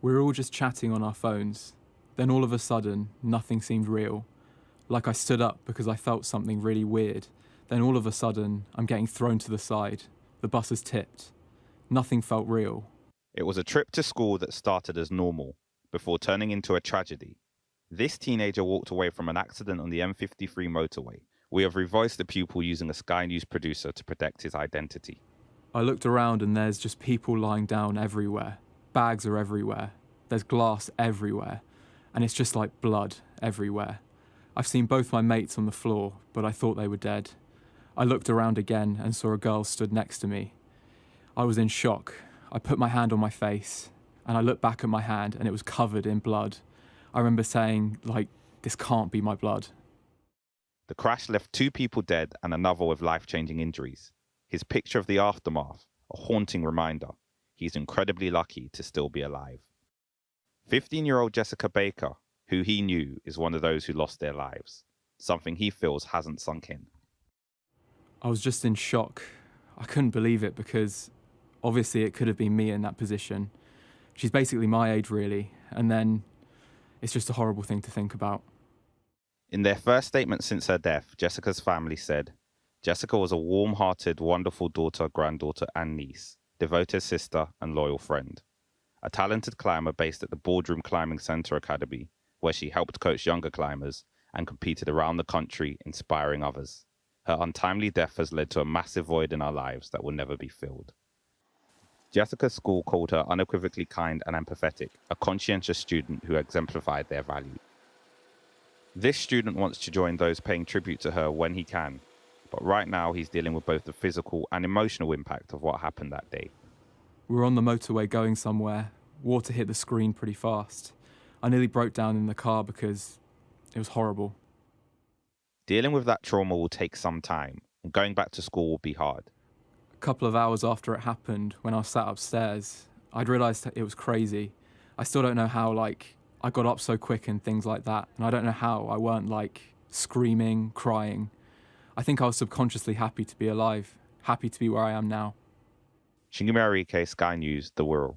We were all just chatting on our phones. Then all of a sudden, nothing seemed real. Like I stood up because I felt something really weird. Then all of a sudden, I'm getting thrown to the side. The bus has tipped. Nothing felt real. It was a trip to school that started as normal, before turning into a tragedy. This teenager walked away from an accident on the M53 motorway. We have revoiced the pupil using a Sky News producer to protect his identity. I looked around and there's just people lying down everywhere. Bags are everywhere. There's glass everywhere. And it's just like blood everywhere. I've seen both my mates on the floor, but I thought they were dead. I looked around again and saw a girl stood next to me. I was in shock. I put my hand on my face and I looked back at my hand and it was covered in blood. I remember saying, this can't be my blood. The crash left 2 people dead and another with life-changing injuries. His picture of the aftermath, a haunting reminder. He's incredibly lucky to still be alive. 15-year-old Jessica Baker, who he knew, is one of those who lost their lives. Something he feels hasn't sunk in. I was just in shock. I couldn't believe it because obviously it could have been me in that position. She's basically my age, really. And then it's just a horrible thing to think about. In their first statement since her death, Jessica's family said, Jessica was a warm-hearted, wonderful daughter, granddaughter, and niece, devoted sister, and loyal friend. A talented climber based at the Boardroom Climbing Center Academy, where she helped coach younger climbers and competed around the country, inspiring others. Her untimely death has led to a massive void in our lives that will never be filled. Jessica's school called her unequivocally kind and empathetic, a conscientious student who exemplified their values. This student wants to join those paying tribute to her when he can, but right now he's dealing with both the physical and emotional impact of what happened that day. We were on the motorway going somewhere. Water hit the screen pretty fast. I nearly broke down in the car because it was horrible. Dealing with that trauma will take some time, and going back to school will be hard. A couple of hours after it happened, when I was sat upstairs, I'd realised that it was crazy. I still don't know how, I got up so quick and things like that, and I don't know how I weren't, screaming, crying. I think I was subconsciously happy to be alive, happy to be where I am now. Shingi Marike, Sky News, The Wirral.